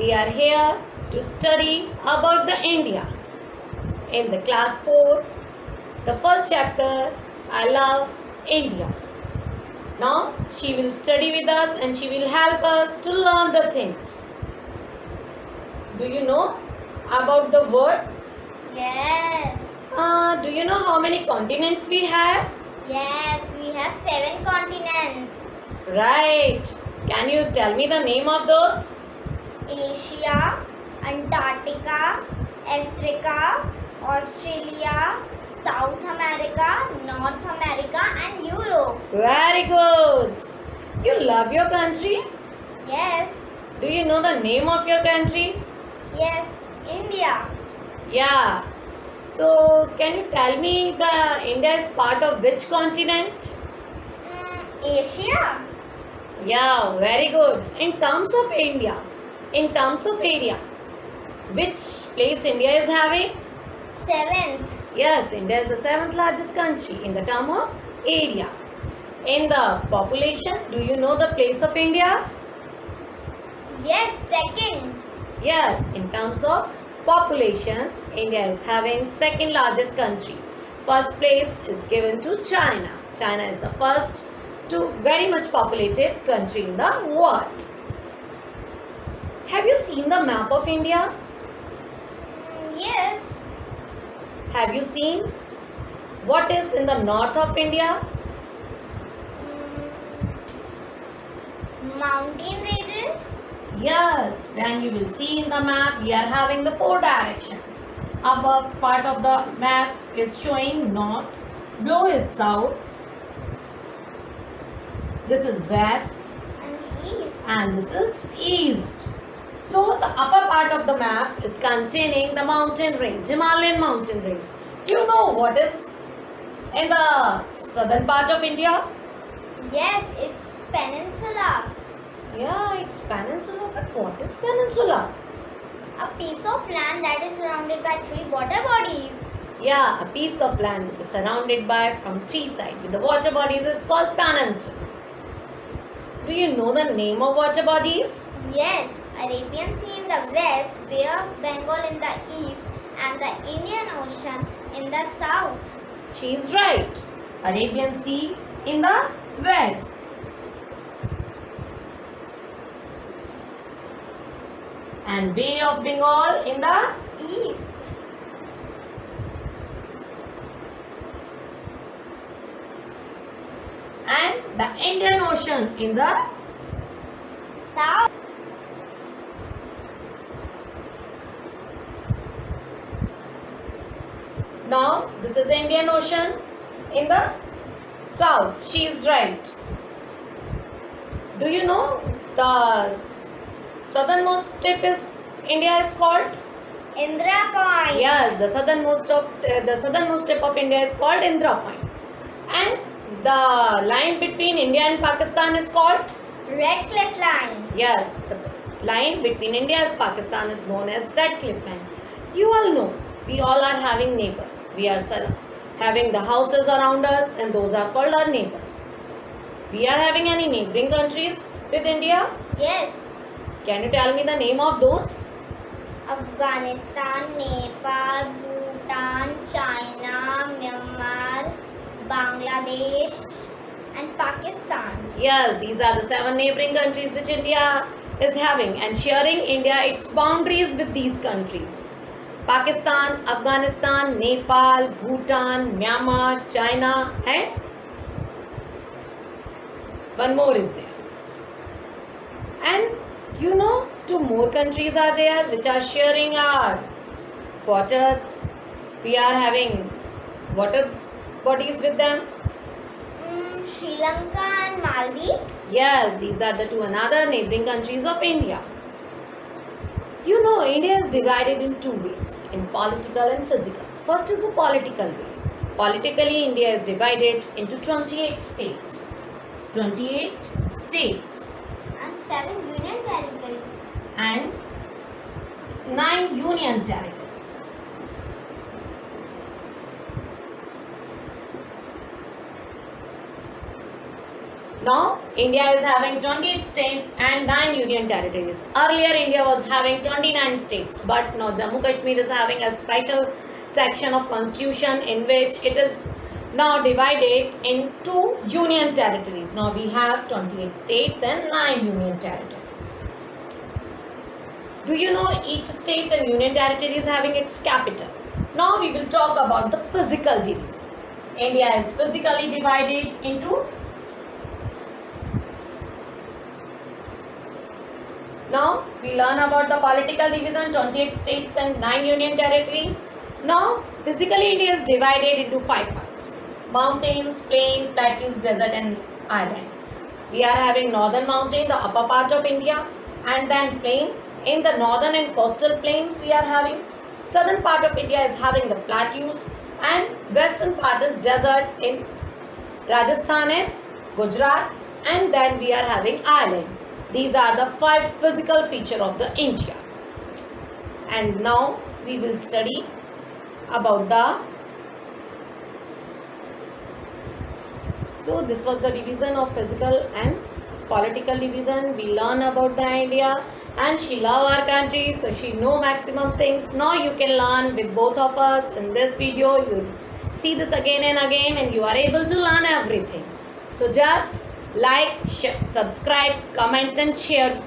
we are here to study about the India. In the class 4, the first chapter, I love India. Now she will study with us and she will help us to learn the things. Do you know about the world? Yes. Do you know how many continents we have? Yes, we have 7 continents. Right. Can you tell me the name of those? Asia, Antarctica, Africa, Australia, South America, North America and Europe. Very good. You love your country? Yes, Do you know the name of your country? yes, India. Yeah. So, can you tell me the India is part of which continent? Asia. Yeah, very good. In terms of India, in terms of area, which place India is having? 7th. Yes, India is the 7th largest country in the term of area. In the population, do you know the place of India? Yes, 2nd. Yes, in terms of population, India is having 2nd largest country. First place is given to China. China is the first to very much populated country in the world. Have you seen the map of India? Yes. Have you seen what is in the north of India? Mountain ranges. Yes, then you will see in the map we are having the 4 directions. Above part of the map is showing north, below is south, this is west And east. and this is east. So the upper part of the map is containing the mountain range, Himalayan mountain range. Do you know what is in the southern part of India? Yes, it's peninsula. Yeah, it's peninsula, but what is peninsula? A piece of land that is surrounded by 3 water bodies. Yeah, a piece of land which is surrounded by from 3 sides with the water bodies is called peninsula. Do you know the name of water bodies? Yes, Arabian Sea in the west, Bay of Bengal in the east, and the Indian Ocean in the south. She is right. Arabian Sea in the west. And Bay of Bengal in the East. and the Indian Ocean in the South. now this is Indian Ocean in the south. She is right. Do you know the southernmost tip is India is called? Indra Point. Yes, the southernmost tip of India is called Indra Point, and the line between India and Pakistan is called. Red Cliff Line. Yes, the line between India and Pakistan is known as Red Cliff Line. You all know, we all are having neighbors. We are having the houses around us and those are called our neighbors. We are having any neighboring countries with India? Yes, Can you tell me the name of those? Afghanistan, Nepal, Bhutan, China, Myanmar, Bangladesh, and Pakistan. Yes, these are the 7 neighboring countries which India is having and sharing India its boundaries with these countries. Pakistan, Afghanistan, Nepal, Bhutan, Myanmar, China and one more is there. And you know, 2 more countries are there which are sharing our water. We are having water bodies with them. Sri Lanka and Maldives. Yes, these are the 2 another neighboring countries of India. You know, India is divided in 2 ways, in political and physical. First is the political way. Politically, India is divided into 28 states. 28 states And 7 union territories. and 9 union territories. Now, India is having 28 states and 9 union territories. Earlier, India was having 29 states, but now Jammu Kashmir is having a special section of constitution in which it is now divided into union territories. Now, we have 28 states and 9 union territories. Do you know each state and union territory is having its capital? Now, we will talk about the physical division. India is physically divided into. Now we learn about the political division, 28 states and 9 union territories. Now physically India is divided into 5 parts: mountains, plain, plateaus, desert and island. We are having northern mountain, the upper part of India, and then plain. In the northern and coastal plains we are having. Southern part of India is having the plateaus, and western part is desert in Rajasthan and Gujarat, and then we are having island. These are the 5 physical features of the India. And now we will study about the. So this was the division of physical and political division. We learn about the India, and she love our country, so she know maximum things. Now you can learn with both of us in this video. You see this again and again, and you are able to learn everything. So just like, subscribe, comment and share